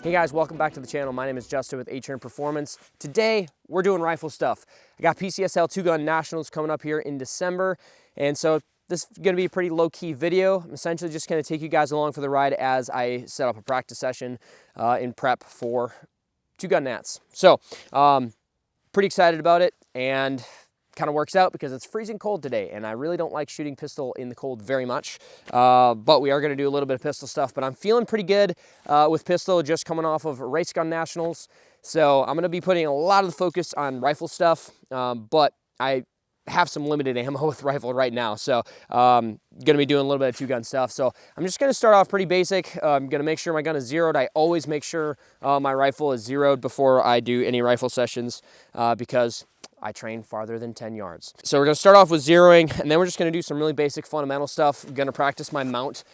Hey guys, welcome back to the channel. My name is Justin with Atrium Performance. Today, we're doing rifle stuff. I got PCSL 2-Gun Nationals coming up here in December, and so this is gonna be a pretty low-key video. I'm essentially just gonna take you guys along for the ride as I set up a practice session in prep for 2-Gun Nats. So, pretty excited about it, and kind of works out because it's freezing cold today, and I really don't like shooting pistol in the cold very much, but we are going to do a little bit of pistol stuff. But I'm feeling pretty good with pistol, just coming off of Race Gun Nationals, so I'm going to be putting a lot of the focus on rifle stuff, but I have some limited ammo with rifle right now, so going to be doing a little bit of 2-gun stuff. So I'm just going to start off pretty basic. I'm going to make sure my gun is zeroed. I always make sure my rifle is zeroed before I do any rifle sessions because I train farther than 10 yards. So we're gonna start off with zeroing, and then we're just gonna do some really basic fundamental stuff. I'm gonna practice my mount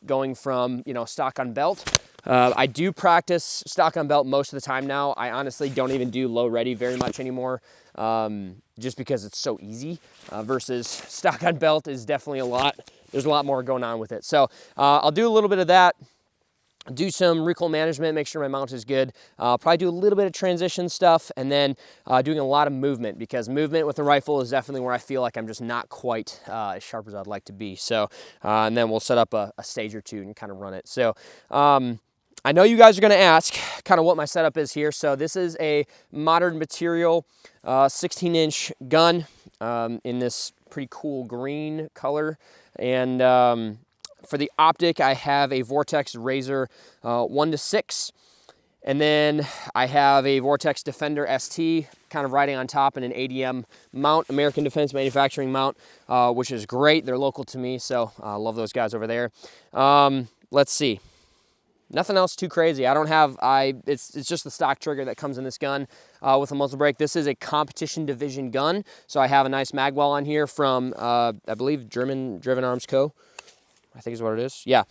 going from, stock on belt. I do practice stock on belt most of the time now. I honestly don't even do low ready very much anymore, just because it's so easy versus stock on belt is definitely there's a lot more going on with it. So I'll do a little bit of that. Do some recoil management, make sure my mount is good. Probably do a little bit of transition stuff, and then doing a lot of movement, because movement with the rifle is definitely where I feel like I'm just not quite as sharp as I'd like to be. So, and then we'll set up a stage or two and kind of run it. So, I know you guys are gonna ask kind of what my setup is here. So this is a modern material 16-inch gun in this pretty cool green color. And for the optic, I have a Vortex Razor 1-6, and then I have a Vortex Defender ST kind of riding on top in an ADM mount, American Defense Manufacturing mount, which is great. They're local to me, so I love those guys over there. Let's see. Nothing else too crazy. I don't have, it's just the stock trigger that comes in this gun with a muzzle brake. This is a competition division gun, so I have a nice magwell on here from, I believe, Driven Arms Co. I think is what it is. Yeah.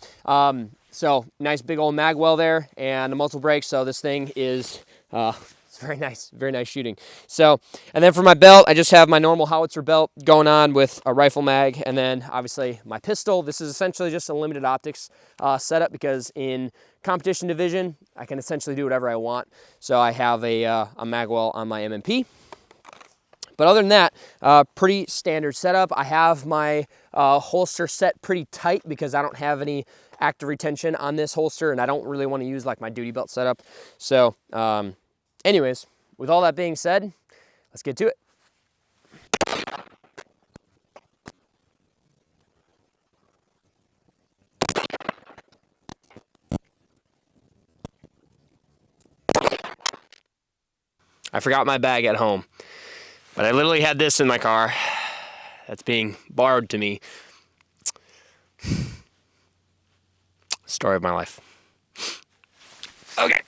So nice big old magwell there and a muzzle brake. So this thing is it's very nice shooting. So, and then for my belt, I just have my normal howitzer belt going on with a rifle mag, and then obviously my pistol. This is essentially just a limited optics setup, because in competition division I can essentially do whatever I want. So I have a magwell on my MMP. But other than that, pretty standard setup. I have my holster set pretty tight because I don't have any active retention on this holster, and I don't really want to use like my duty belt setup. So anyways, with all that being said, let's get to it. I forgot my bag at home, but I literally had this in my car that's being borrowed to me. Story of my life. Okay.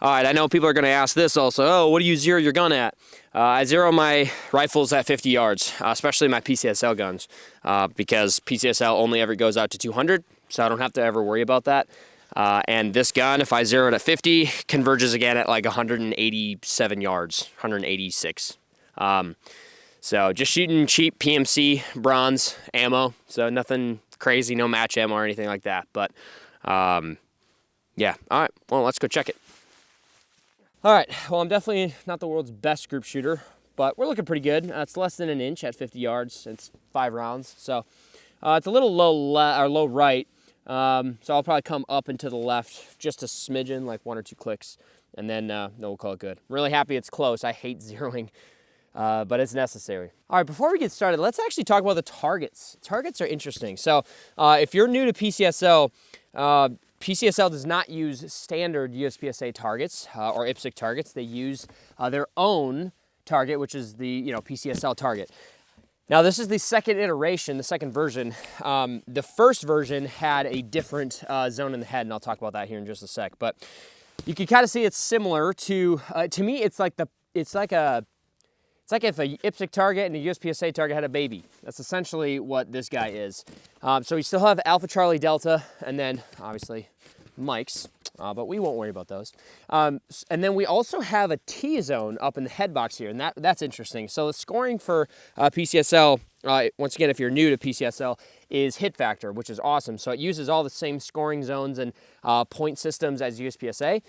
All right, I know people are going to ask this also. Oh, what do you zero your gun at? I zero my rifles at 50 yards, especially my PCSL guns, because PCSL only ever goes out to 200, so I don't have to ever worry about that. And this gun, if I zero it at 50, converges again at like 187 yards, 186. So just shooting cheap PMC bronze ammo, so nothing crazy, no match ammo or anything like that. But yeah, all right, well, let's go check it. All right, well, I'm definitely not the world's best group shooter, but we're looking pretty good. It's less than an inch at 50 yards. It's 5 rounds, so it's a little low right. So I'll probably come up and to the left just a smidgen, like 1 or 2 clicks, and then we'll call it good. I'm really happy it's close. I hate zeroing, but it's necessary. All right, before we get started, let's actually talk about the targets. Targets are interesting. So if you're new to PCSL, PCSL does not use standard USPSA targets or IPSC targets. They use their own target, which is the PCSL target. Now this is the second iteration, the second version. The first version had a different zone in the head, and I'll talk about that here in just a sec. But you can kind of see it's similar to me. It's like if a IPSC target and a USPSA target had a baby. That's essentially what this guy is. So we still have Alpha Charlie Delta, and then obviously Mike's, but we won't worry about those. And then we also have a T-zone up in the head box here, and that's interesting. So the scoring for PCSL, once again, if you're new to PCSL, is hit factor, which is awesome. So it uses all the same scoring zones and point systems as USPSA.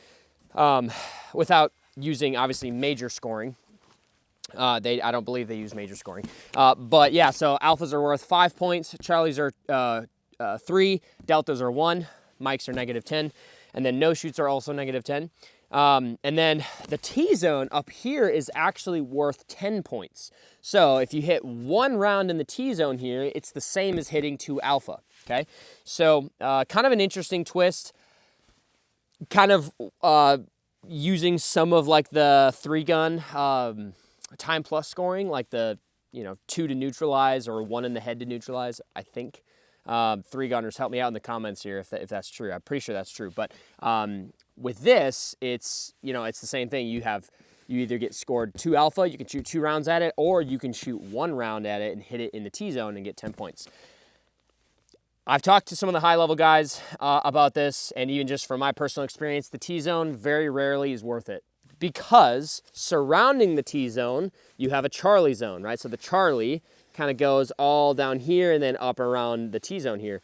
without using, obviously, major scoring. I don't believe they use major scoring. But yeah, so alphas are worth 5 points, Charlies are 3, deltas are 1, Mikes are -10, and then no shoots are also -10. And then the T-zone up here is actually worth 10 points. So if you hit 1 round in the T-zone here, it's the same as hitting 2 alpha, okay? So kind of an interesting twist, kind of using some of like the 3-gun time plus scoring, like the 2 to neutralize or 1 in the head to neutralize, I think. 3-gunners, help me out in the comments here if that's true. I'm pretty sure that's true. But with this, it's it's the same thing. You either get scored 2 alpha, you can shoot 2 rounds at it, or you can shoot 1 round at it and hit it in the T-zone and get 10 points. I've talked to some of the high-level guys about this, and even just from my personal experience, the T-zone very rarely is worth it, because surrounding the T-zone, you have a Charlie zone, right? So the Charlie kind of goes all down here and then up around the T-zone here.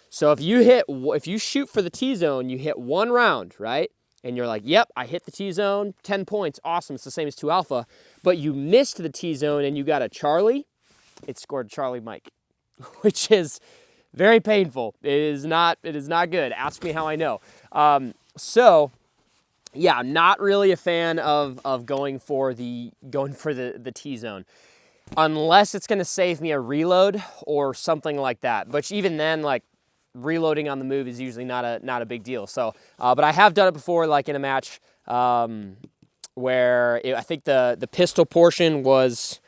So if you shoot for the T-zone, you hit 1 round, right? And you're like, yep, I hit the T-zone, 10 points, awesome, it's the same as 2 alpha, but you missed the T-zone and you got a Charlie, it scored Charlie Mike, which is very painful. It is not good. Ask me how I know. So yeah, I'm not really a fan of going for the T-zone, unless it's going to save me a reload or something like that. But even then, like, reloading on the move is usually not a big deal. So, but I have done it before, like in a match where I think the pistol portion was,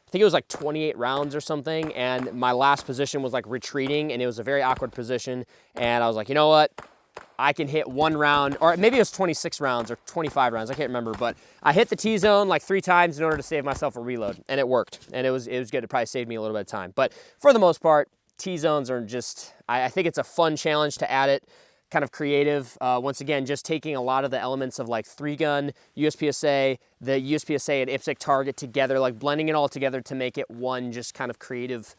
I think it was like 28 rounds or something, and my last position was like retreating, and it was a very awkward position, and I was like, you know what? I can hit 1 round, or maybe it was 26 rounds or 25 rounds, I can't remember, but I hit the T-zone like 3 times in order to save myself a reload, and it worked, and it was good. It probably saved me a little bit of time, but for the most part, T-zones are just, I think it's a fun challenge to add it, kind of creative. Once again, just taking a lot of the elements of like 3-gun, USPSA, the USPSA and PCSL Target together, like blending it all together to make it one just kind of creative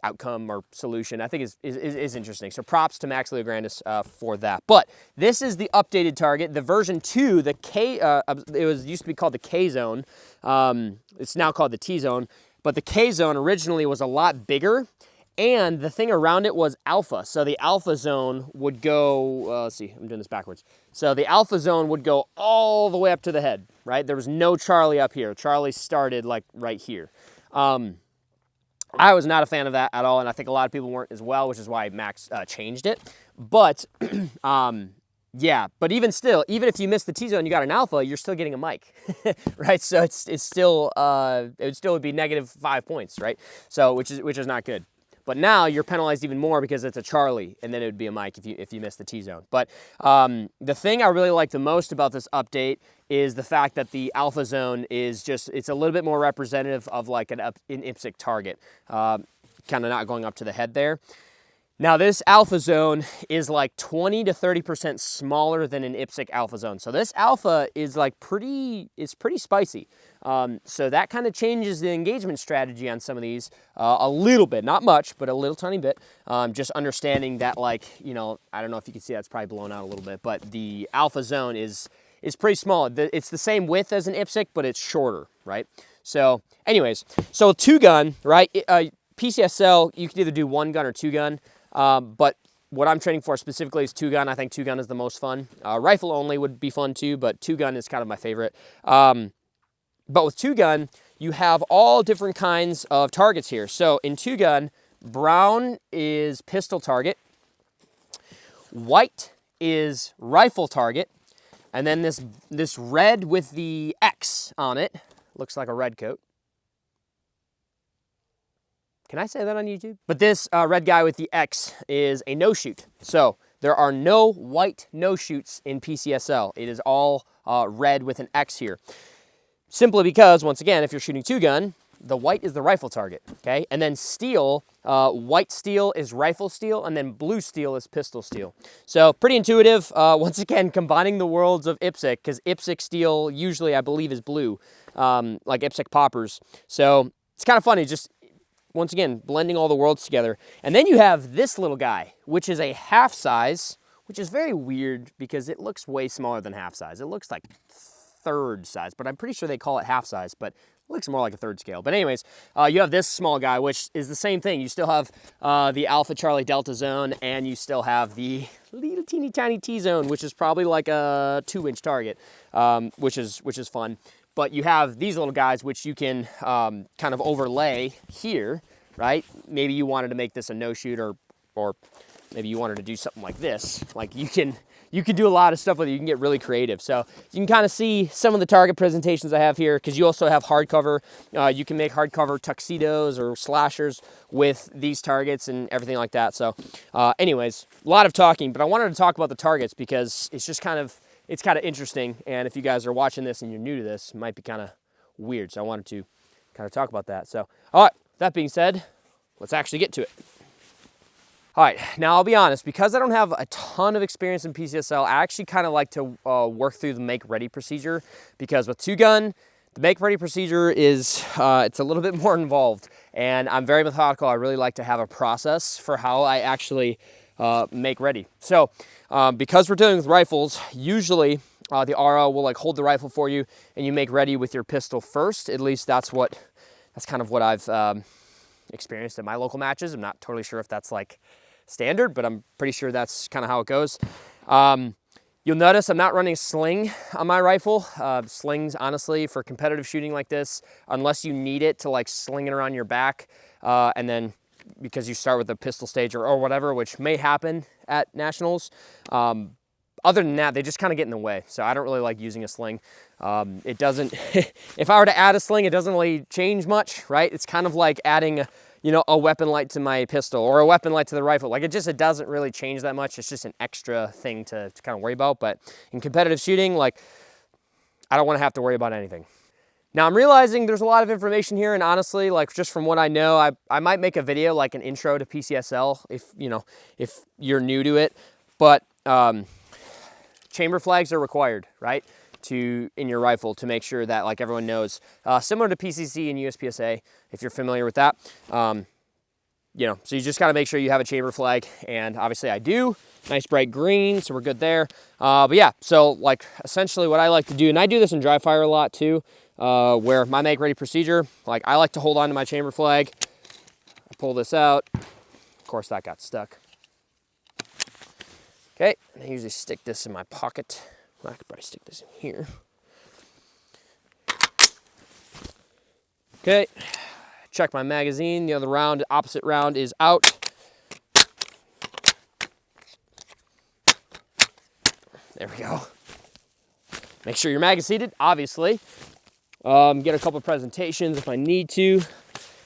outcome or solution, I think is interesting. So props to Max Leograndis for that. But this is the updated target, the version 2, the K. It used to be called the K zone. It's now called the T zone. But the K zone originally was a lot bigger, and the thing around it was alpha. So the alpha zone would go. Let's see, I'm doing this backwards. So the alpha zone would go all the way up to the head. Right? There was no Charlie up here. Charlie started like right here. I was not a fan of that at all, and I think a lot of people weren't as well, which is why Max changed it. But, yeah, but even still, even if you miss the T-zone, you got an alpha, you're still getting a mic, right? So it's still, it would be -5 points, right? So, which is not good. But now you're penalized even more because it's a Charlie, and then it would be a mic if you miss the T-zone. But the thing I really like the most about this update is the fact that the alpha zone is it's a little bit more representative of like an IPSC target, kind of not going up to the head there. Now this alpha zone is like 20 to 30% smaller than an IPSC alpha zone. So this alpha is like pretty spicy. So that kind of changes the engagement strategy on some of these a little bit, not much, but a little tiny bit. Just understanding that, like, I don't know if you can see that's probably blown out a little bit, but the alpha zone is pretty small. It's the same width as an IPSC, but it's shorter, right? So anyways, so 2-gun, right? PCSL, you can either do 1-gun or 2-gun. But what I'm training for specifically is 2-gun. I think 2-gun is the most fun. Rifle only would be fun too, but 2-gun is kind of my favorite. But with 2-gun, you have all different kinds of targets here. So in 2-gun, brown is pistol target, white is rifle target, and then this red with the X on it, looks like a red coat. Can I say that on YouTube? But this red guy with the X is a no-shoot. So there are no white no-shoots in PCSL. It is all red with an X here. Simply because, once again, if you're shooting 2-gun, the white is the rifle target, okay? And then steel, white steel is rifle steel, and then blue steel is pistol steel. So pretty intuitive. Once again, combining the worlds of IPSC, because IPSC steel usually, I believe, is blue, like IPSC poppers. So it's kind of funny, just once again, blending all the worlds together. And then you have this little guy, which is a half size, which is very weird because it looks way smaller than half size. It looks like third size, but I'm pretty sure they call it half size, but it looks more like a third scale. But anyways, you have this small guy, which is the same thing. You still have the Alpha Charlie Delta zone, and you still have the little teeny tiny T zone, which is probably like a 2-inch target, which is fun. But you have these little guys, which you can kind of overlay here, right? Maybe you wanted to make this a no-shoot, or maybe you wanted to do something like this. Like you can do a lot of stuff with it. You can get really creative. So you can kind of see some of the target presentations I have here, because you also have hardcover. You can make hardcover tuxedos or slashers with these targets and everything like that. So anyways, a lot of talking, but I wanted to talk about the targets because it's just kind of interesting. And if you guys are watching this and you're new to this, it might be kind of weird. So I wanted to kind of talk about that. So, all right, that being said, let's actually get to it. All right, now I'll be honest, because I don't have a ton of experience in PCSL, I actually kind of like to work through the make ready procedure, because with 2-gun, the make ready procedure is, it's a little bit more involved, and I'm very methodical. I really like to have a process for how I actually make ready. So because we're dealing with rifles, usually the RO will like hold the rifle for you and you make ready with your pistol first. At least that's kind of what I've experienced at my local matches. I'm not totally sure if that's like standard, but I'm pretty sure that's kind of how it goes. You'll notice I'm not running a sling on my rifle. Slings, honestly, for competitive shooting like this, unless you need it to like sling it around your back, and then because you start with a pistol stage or whatever, which may happen at nationals. Other than that, they just kind of get in the way. So I don't really like using a sling. It doesn't, if I were to add a sling, it doesn't really change much, right? It's kind of like adding, a weapon light to my pistol or a weapon light to the rifle. Like it doesn't really change that much. It's just an extra thing to kind of worry about. But in competitive shooting, like I don't want to have to worry about anything. Now I'm realizing there's a lot of information here, and honestly, like just from what I know, I might make a video like an intro to PCSL if you're new to it. But chamber flags are required, right, in your rifle to make sure that like everyone knows. Similar to PCC and USPSA, if you're familiar with that. So you just gotta make sure you have a chamber flag, and obviously I do. Nice bright green, so we're good there. But yeah, so like essentially what I like to do, and I do this in dry fire a lot too, where my make ready procedure, like I like to hold on to my chamber flag. I pull this out. Of course that got stuck. Okay, I usually stick this in my pocket. Well, I could probably stick this in here. Okay, check my magazine. The other round, opposite round is out. There we go. Make sure your mag is seated, obviously. Get a couple presentations if I need to.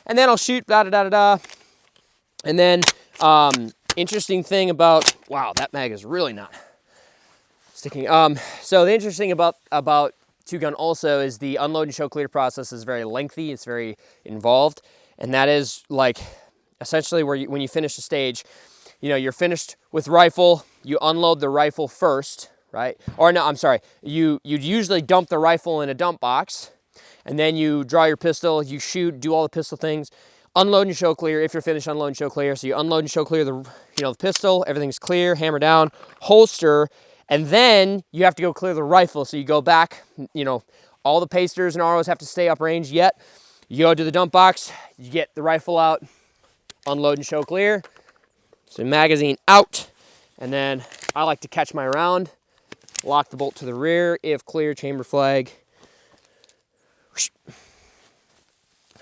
And then I'll shoot, da-da-da-da-da. And then, interesting thing about, wow, that mag is really not sticking. So the interesting about 2-gun also is the unload and show clear process is very lengthy. It's very involved. And that is like essentially when you finish the stage, you're finished with rifle, you unload the rifle first, right? Or no, I'm sorry. You'd usually dump the rifle in a dump box, and then you draw your pistol, you shoot, do all the pistol things, unload and show clear. If you're finished, unload and show clear. So you unload and show clear the pistol, everything's clear, hammer down, holster, and then you have to go clear the rifle. So you go back, all the pasters and ROs have to stay uprange yet. You go to the dump box, you get the rifle out, unload and show clear. So magazine out, and then I like to catch my round, lock the bolt to the rear, if clear, chamber flag.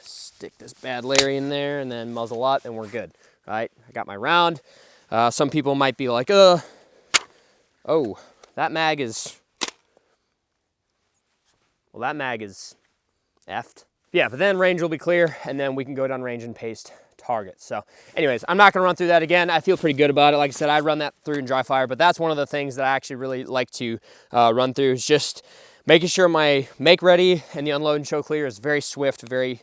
Stick this bad Larry in there and then muzzle up and we're good, right? I got my round. Some people might be like, oh, that mag is effed. Yeah, but then range will be clear and then we can go down range and paste targets. So anyways, I'm not gonna run through that again. I feel pretty good about it. Like I said, I run that through in dry fire, but that's one of the things that I actually really like to run through, is just making sure my make ready and the unload and show clear is very swift, very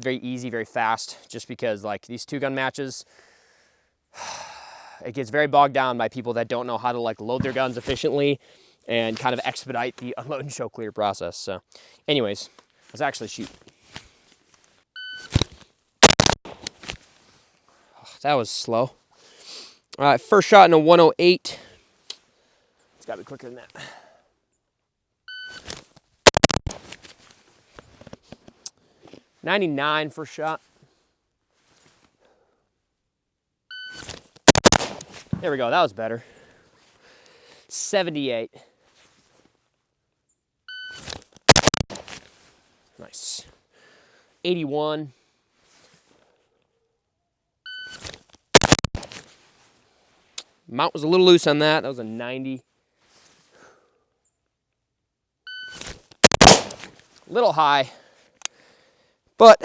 easy, very fast, just because like these 2-gun matches, it gets very bogged down by people that don't know how to like load their guns efficiently and kind of expedite the unload and show clear process. So anyways, let's actually shoot. That was slow. All right, first shot in a 108. gotta be quicker than that. .99 first shot. There we go, that was better. 78. Nice. 81. Mount was a little loose on that. That was a 90. Little high, but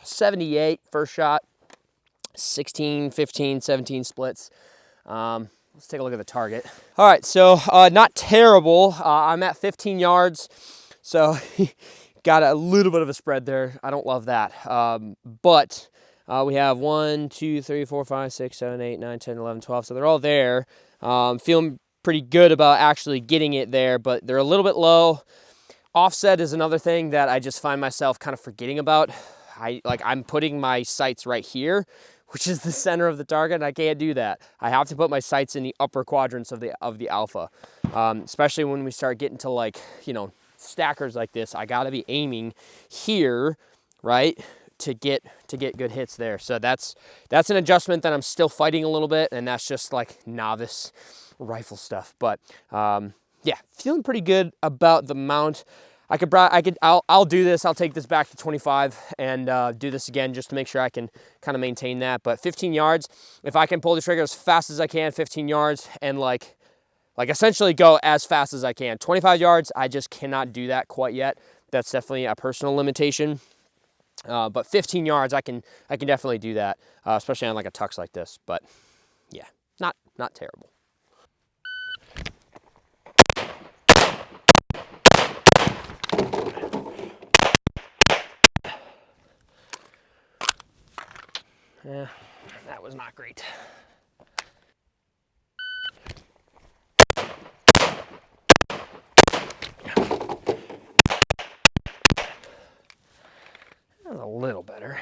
78 first shot, 16, 15, 17 splits. Let's take a look at the target. All right, so not terrible. I'm at 15 yards, so got a little bit of a spread there. I don't love that, but we have 1, 2, 3, 4, 5, 6, 7, 8, 9, 10, 11, 12, so they're all there. Feeling pretty good about actually getting it there, but they're a little bit low. Offset is another thing that I just find myself kind of forgetting about. I'm putting my sights right here, which is the center of the target, and I can't do that. I have to put my sights in the upper quadrants of the alpha, especially when we start getting to, like, you know, stackers like this. I got to be aiming here, right, to get good hits there. So that's an adjustment that I'm still fighting a little bit, and that's just like novice rifle stuff. But yeah, feeling pretty good about the mount. I'll do this. I'll take this back to 25 and do this again just to make sure I can kind of maintain that. But 15 yards, if I can pull the trigger as fast as I can, 15 yards, and like essentially go as fast as I can. 25 yards, I just cannot do that quite yet. That's definitely a personal limitation. But 15 yards, I can definitely do that, especially on like a tux like this. But yeah, not terrible. Yeah, that was not great. That was a little better.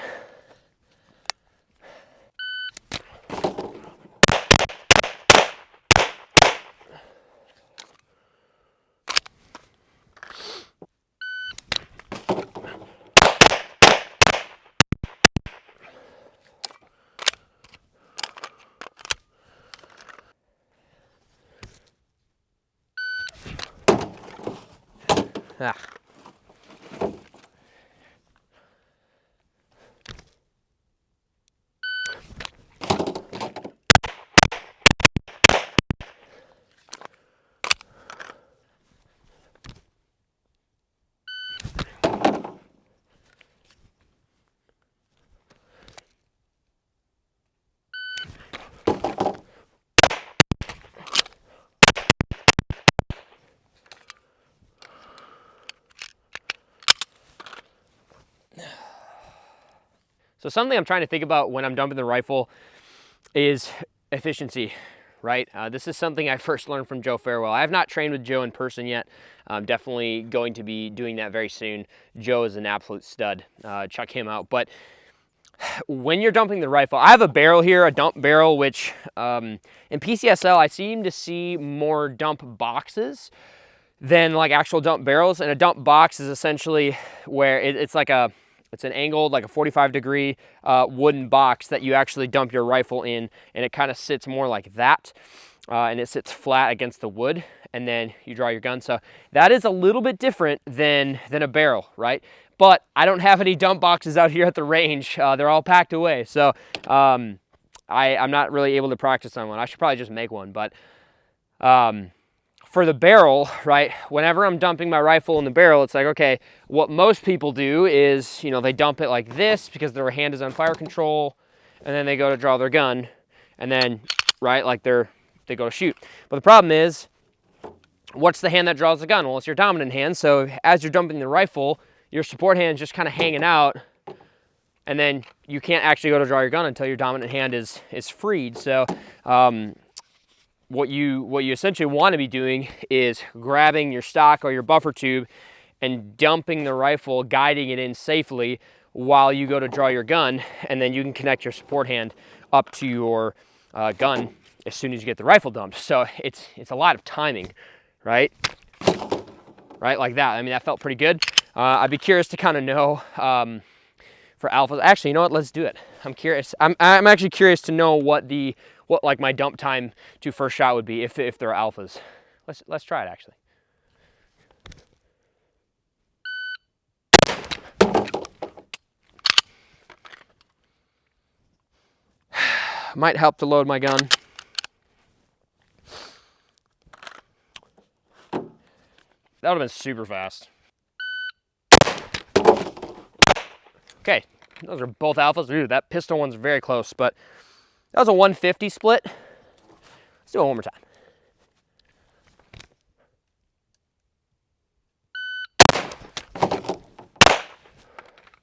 Ah. So something I'm trying to think about when I'm dumping the rifle is efficiency, right? This is something I first learned from Joe Farewell. I have not trained with Joe in person yet. I'm definitely going to be doing that very soon. Joe is an absolute stud. Check him out. But when you're dumping the rifle, I have a barrel here, a dump barrel, which in PCSL, I seem to see more dump boxes than like actual dump barrels. And a dump box is essentially where it's an angled, like a 45-degree wooden box that you actually dump your rifle in, and it kind of sits more like that, and it sits flat against the wood, and then you draw your gun. So that is a little bit different than a barrel, right? But I don't have any dump boxes out here at the range. They're all packed away, so I'm not really able to practice on one. I should probably just make one, but for the barrel, right, whenever I'm dumping my rifle in the barrel, it's like, okay, what most people do is, you know, they dump it like this because their hand is on fire control, and then they go to draw their gun, and then, right, like they go to shoot. But the problem is, what's the hand that draws the gun? Well, it's your dominant hand, so as you're dumping the rifle, your support hand is just kind of hanging out, and then you can't actually go to draw your gun until your dominant hand is freed. So, what you essentially want to be doing is grabbing your stock or your buffer tube and dumping the rifle, guiding it in safely while you go to draw your gun, and then you can connect your support hand up to your gun as soon as you get the rifle dumped. So it's a lot of timing, right? Right, like that. I mean, that felt pretty good. I'd be curious to kind of know for alphas. Actually, you know what? Let's do it. I'm curious. I'm actually curious to know what like my dump time to first shot would be if there are alphas. Let's try it actually. Might help to load my gun. That would have been super fast. Okay, those are both alphas. Ooh, that pistol one's very close, but that was a 150 split. Let's do it one more time.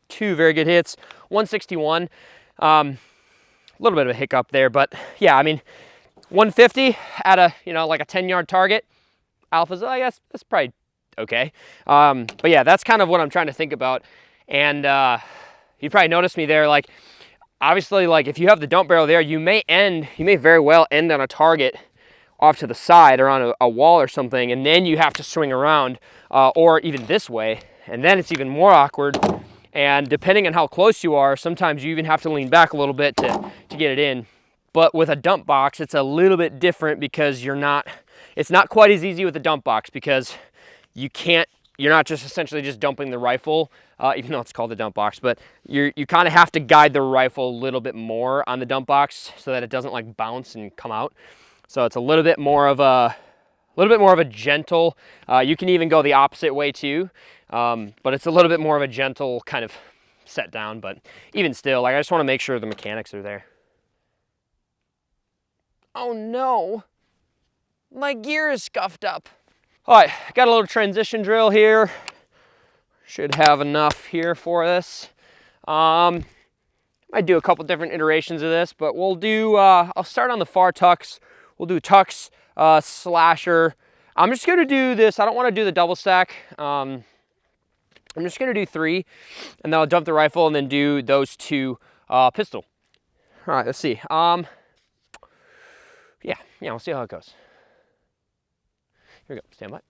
Two very good hits. 161. A little bit of a hiccup there, but yeah, I mean, 150 at a, you know, like a 10-yard target. Alphas, I guess that's probably okay. But yeah, that's kind of what I'm trying to think about. And you probably noticed me there, like, obviously, like, if you have the dump barrel there, you may very well end on a target off to the side or on a wall or something, and then you have to swing around, or even this way, and then it's even more awkward. And depending on how close you are, sometimes you even have to lean back a little bit to get it in. But with a dump box, it's a little bit different because it's not quite as easy with a dump box because you're not just essentially just dumping the rifle, even though it's called a dump box, but you kind of have to guide the rifle a little bit more on the dump box so that it doesn't like bounce and come out. So it's a little bit more of a gentle, you can even go the opposite way too, but it's a little bit more of a gentle kind of set down, but even still, like, I just want to make sure the mechanics are there. Oh no, my gear is scuffed up. All right, got a little transition drill here. Should have enough here for this. Might do a couple different iterations of this, but we'll do, I'll start on the far tucks. We'll do tucks, slasher. I'm just gonna do this. I don't wanna do the double stack. I'm just gonna do 3, and then I'll dump the rifle and then do those 2 pistol. All right, let's see. Yeah, we'll see how it goes. Here we go, stand by.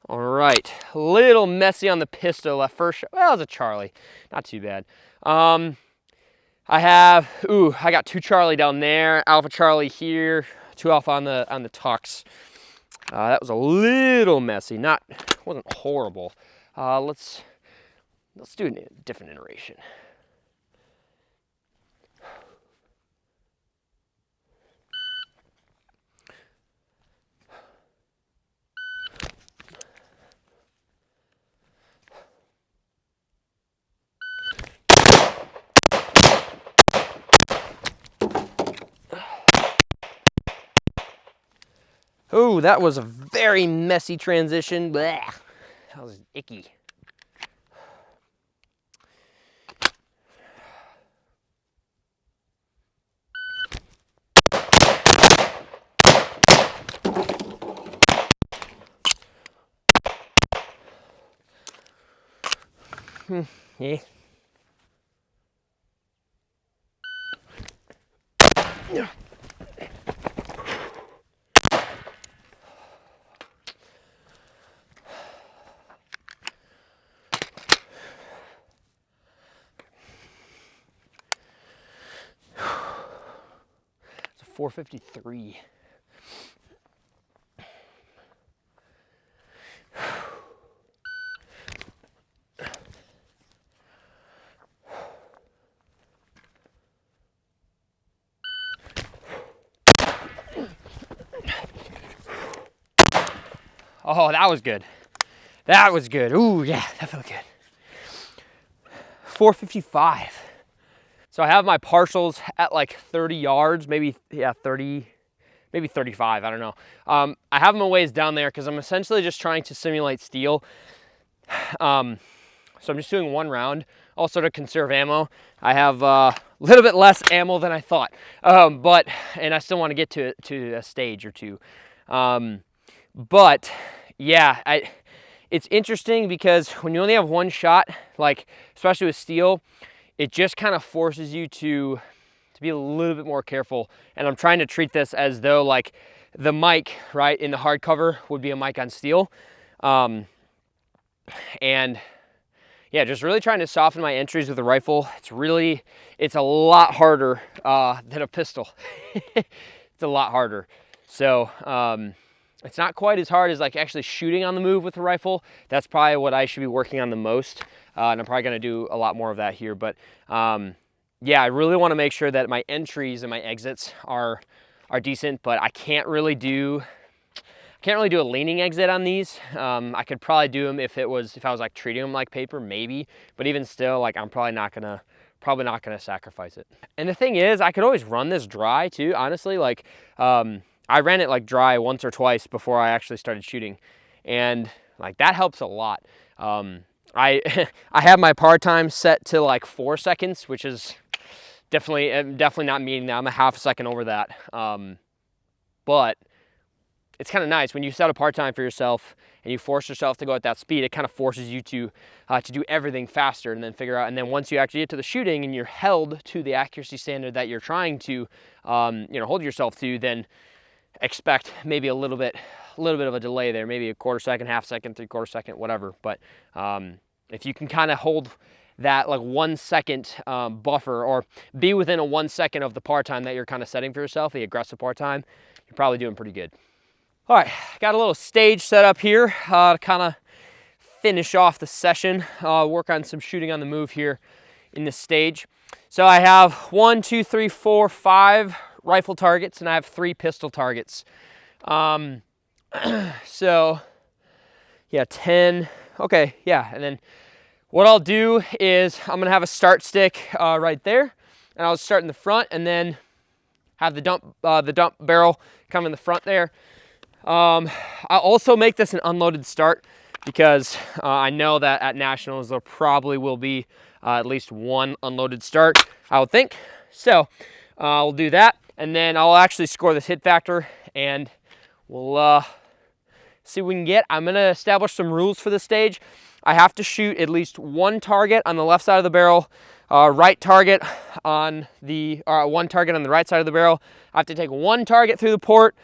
All right, a little messy on the pistol that first shot. Well, it was a Charlie, not too bad. I got 2 Charlie down there, Alpha Charlie here, 2 Alpha on the tucks. That was a little messy, wasn't horrible. Let's do a different iteration. Oh, that was a very messy transition. Blech. That was icky. Yeah. It's a 453. Oh, that was good. That was good. Ooh, yeah, that felt good. 455. So I have my partials at like 30 yards, maybe, yeah, 30, maybe 35, I don't know. I have them a ways down there because I'm essentially just trying to simulate steel. So I'm just doing 1 round, also to conserve ammo. I have a little bit less ammo than I thought, and I still want to get to a stage or 2. But yeah, it's interesting because when you only have one shot, like especially with steel, it just kind of forces you to be a little bit more careful. And I'm trying to treat this as though like the mic, right, in the hardcover would be a mic on steel. And yeah, just really trying to soften my entries with a rifle. It's a lot harder than a pistol. It's a lot harder. So it's not quite as hard as like actually shooting on the move with a rifle. That's probably what I should be working on the most. And I'm probably gonna do a lot more of that here. But yeah, I really wanna make sure that my entries and my exits are decent, but I can't really do a leaning exit on these. I could probably do them if I was like treating them like paper, maybe. But even still, like I'm probably not gonna sacrifice it. And the thing is, I could always run this dry too, honestly. Like I ran it like dry once or twice before I actually started shooting, and like that helps a lot. I have my par time set to like 4 seconds, which is definitely not meeting that. I'm a half a second over that. But it's kind of nice when you set a par time for yourself and you force yourself to go at that speed. It kind of forces you to do everything faster and then figure out. And then once you actually get to the shooting and you're held to the accuracy standard that you're trying to, hold yourself to, then expect maybe a little bit of a delay there, maybe a quarter second, half second, 3/4 second, whatever. But if you can kind of hold that like 1 second buffer, or be within a 1 second of the par time that you're kind of setting for yourself, the aggressive par time, you're probably doing pretty good. All right, got a little stage set up here to kind of finish off the session, work on some shooting on the move here in this stage. So I have 1, 2, 3, 4, 5 rifle targets, and I have 3 pistol targets. So yeah, 10, okay, yeah. And then what I'll do is I'm gonna have a start stick right there, and I'll start in the front and then have the dump barrel come in the front there. I'll also make this an unloaded start because I know that at Nationals there probably will be at least one unloaded start, I would think. So we'll do that, and then I'll actually score this hit factor, and we'll see what we can get. I'm gonna establish some rules for this stage. I have to shoot at least one target on the left side of the barrel, right target on the, one target on the right side of the barrel. I have to take one target through the port,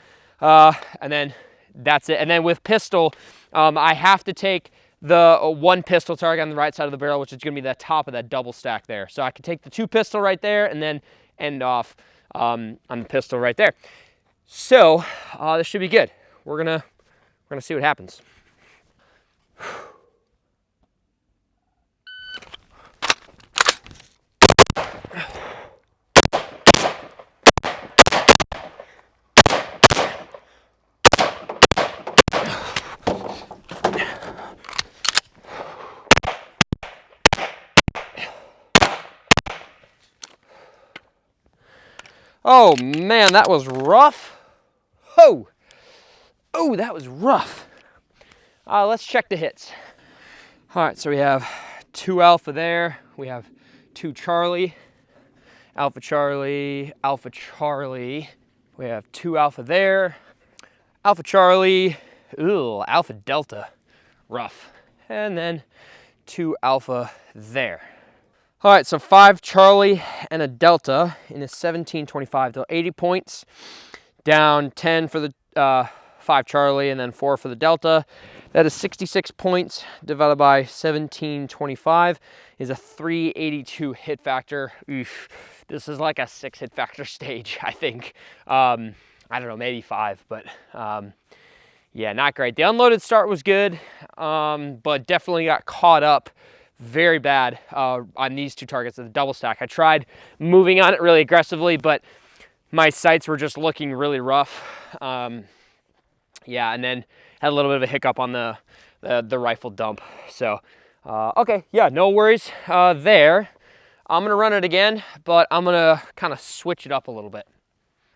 and then that's it. And then with pistol, I have to take the one pistol target on the right side of the barrel, which is going to be the top of that double stack there. So I can take the 2 pistol right there and then end off on the pistol right there. So this should be good. We're gonna see what happens. Oh man, that was rough. Oh, that was rough. Let's check the hits. All right, so we have 2 Alpha there. We have 2 Charlie, Alpha Charlie, Alpha Charlie. We have 2 Alpha there, Alpha Charlie, Alpha Delta, rough. And then 2 Alpha there. All right, so 5 Charlie and a Delta in a 1725, so 80 points, down 10 for the 5 Charlie and then 4 for the Delta. That is 66 points divided by 1725 is a 382 hit factor. Oof, this is like a 6 hit factor stage, I think. I don't know, maybe 5, but yeah, not great. The unloaded start was good, but definitely got caught up very bad on these 2 targets of the double stack. I tried moving on it really aggressively, but my sights were just looking really rough. Yeah, and then had a little bit of a hiccup on the rifle dump. So, okay, yeah, no worries there. I'm gonna run it again, but I'm gonna kind of switch it up a little bit.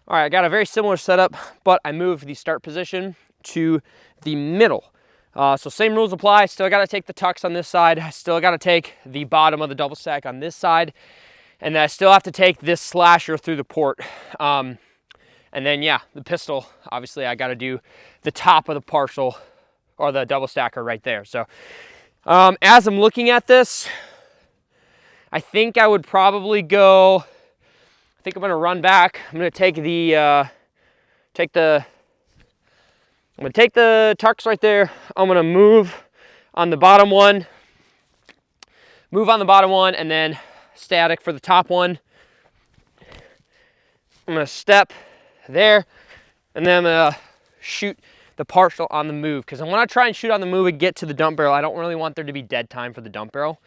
All right, I got a very similar setup, but I moved the start position to the middle. So same rules apply. Still got to take the tucks on this side. I still got to take the bottom of the double stack on this side. And then I still have to take this slasher through the port. And then, yeah, the pistol, obviously I got to do the top of the partial or the double stacker right there. So as I'm looking at this, I think I would probably go, I think I'm gonna run back. I'm gonna take the, I'm gonna take the tucks right there. I'm gonna move on the bottom one, and then static for the top one. I'm gonna step there, and then I'm gonna shoot the partial on the move, because when I try and shoot on the move and get to the dump barrel, I don't really want there to be dead time for the dump barrel.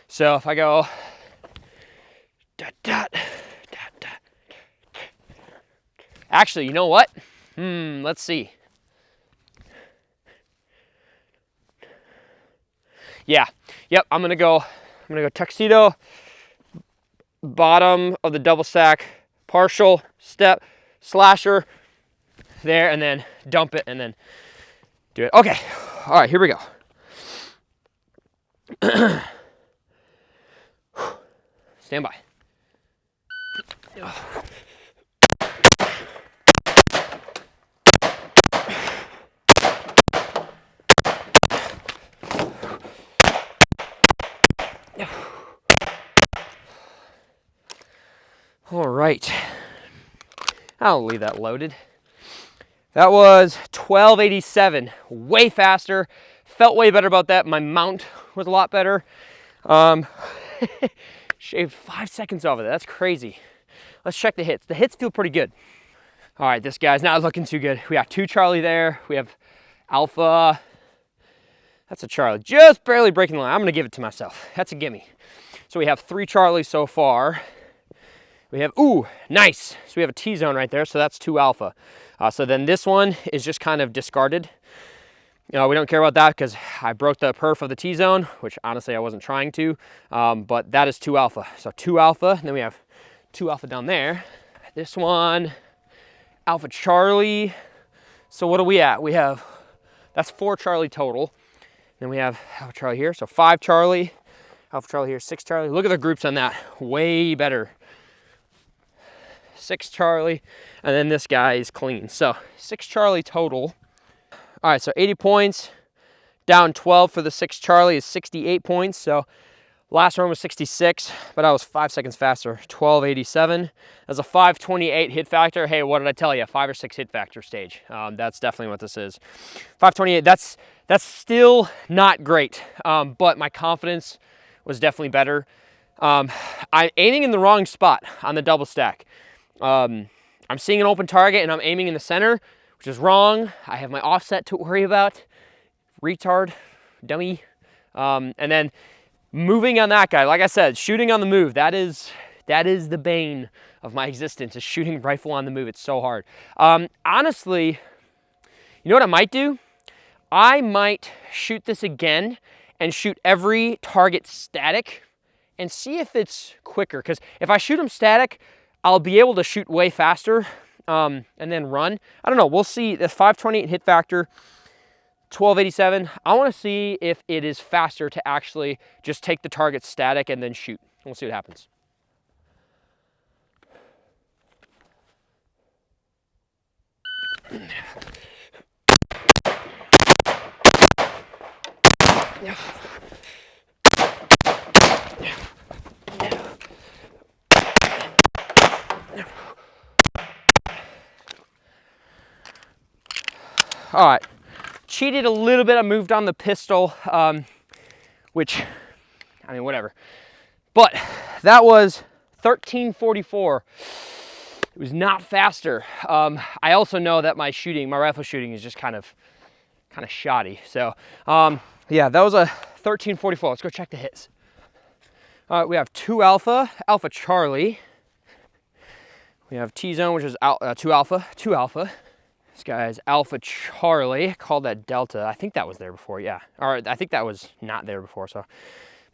So if I go dot, dot, dot, dot. Actually, you know what? Let's see. Yeah, yep, I'm gonna go tuxedo, bottom of the double stack, partial, step, slasher, there, and then dump it, and then do it. Okay, all right, here we go. Stand by. All right, I'll leave that loaded. That was 1287, way faster. Felt way better about that. My mount was a lot better. Shaved 5 seconds off of it. That's crazy. Let's check the hits. The hits feel pretty good. All right, this guy's not looking too good. We got 2 Charlie there. We have Alpha. That's a Charlie, just barely breaking the line. I'm gonna give it to myself. That's a gimme. So we have 3 Charlies so far. We have, ooh, nice. So we have a T-zone right there, so that's 2 Alpha. So then this one is just kind of discarded. We don't care about that because I broke the perf of the T-zone, which honestly I wasn't trying to, but that is 2 Alpha. So 2 Alpha, and then we have 2 Alpha down there. This one, Alpha Charlie. So what are we at? We have, that's 4 Charlie total. Then we have Alpha Charlie here, so 5 Charlie. Alpha Charlie here, 6 Charlie. Look at the groups on that, way better. 6 Charlie, and then this guy is clean. So 6 Charlie total. All right, so 80 points, down 12 for the 6 Charlie is 68 points. So last run was 66, but I was 5 seconds faster, 1287. That's a 528 hit factor. Hey, what did I tell you? 5 or 6 hit factor stage. That's definitely what this is. 528, that's still not great, but my confidence was definitely better. I'm aiming in the wrong spot on the double stack. I'm seeing an open target and I'm aiming in the center, which is wrong. I have my offset to worry about. Retard, dummy. And then moving on that guy, like I said, shooting on the move, that is the bane of my existence, is shooting rifle on the move. It's so hard. Honestly, you know what I might do? I might shoot this again and shoot every target static and see if it's quicker. Because if I shoot them static, I'll be able to shoot way faster and then run. I don't know, we'll see. The 528 hit factor, 1287. I want to see if it is faster to actually just take the target static and then shoot. We'll see what happens. All right, cheated a little bit. I moved on the pistol, which, I mean, whatever. But that was 1344. It was not faster. I also know that my rifle shooting is just kind of shoddy. So yeah, that was a 1344. Let's go check the hits. All right, we have 2 Alpha, Alpha Charlie. We have T-zone, which is 2 Alpha, 2 Alpha. This guy's Alpha Charlie, called that Delta. I think that was there before, yeah. Or I think that was not there before, so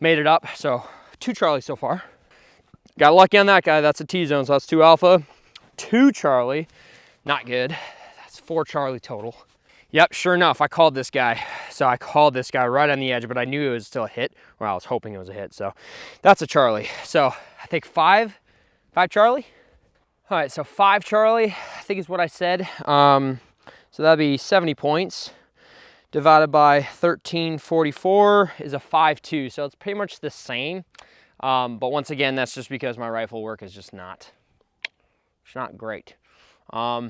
made it up. So 2 Charlie so far. Got lucky on that guy, that's a T-zone, so that's 2 Alpha, 2 Charlie, not good. That's 4 Charlie total. Yep, sure enough, I called this guy. So I called this guy right on the edge, but I knew it was still a hit, or I was hoping it was a hit. So that's a Charlie. So I think 5 Charlie. All right, so 5 Charlie, I think is what I said. So that'd be 70 points. divided by 1344 is a 5.2, so it's pretty much the same. But once again, that's just because my rifle work is just not great. Yeah,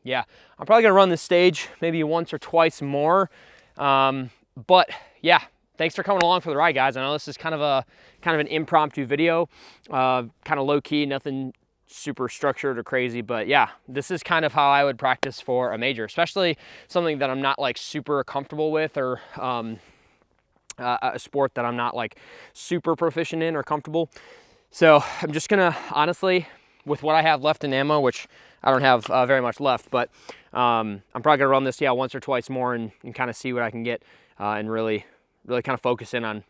I'm probably gonna run this stage maybe once or twice more. But yeah, thanks for coming along for the ride, guys. I know this is kind of an impromptu video, kind of low key, nothing super structured or crazy, but yeah, this is kind of how I would practice for a major, especially something that I'm not like super comfortable with, or a sport that I'm not like super proficient in or comfortable. So I'm just gonna, honestly, with what I have left in ammo, which I don't have very much left, but I'm probably gonna run this, yeah, once or twice more and kind of see what I can get, and really kind of focus in on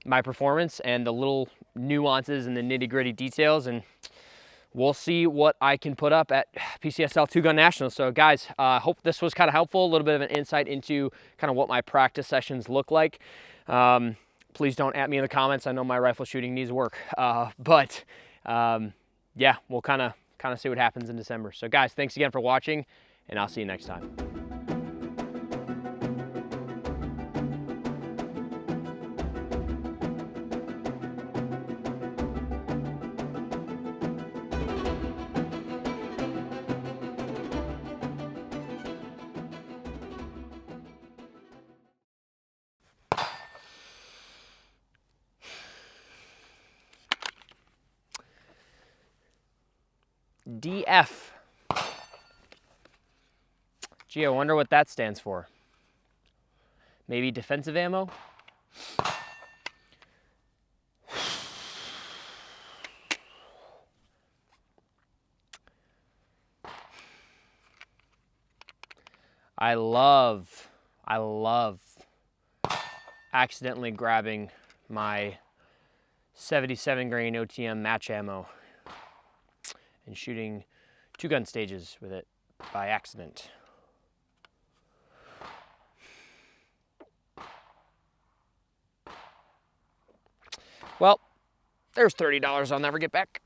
my performance and the little nuances and the nitty-gritty details, and we'll see what I can put up at PCSL 2-Gun Nationals. So guys, hope this was kind of helpful, a little bit of an insight into kind of what my practice sessions look like. Please don't at me in the comments. I know my rifle shooting needs work, but yeah, we'll kind of see what happens in December. So guys, thanks again for watching, and I'll see you next time. DF. Gee, I wonder what that stands for. Maybe defensive ammo? I love accidentally grabbing my 77 grain OTM match ammo and shooting 2-gun stages with it by accident. Well, there's $30 I'll never get back.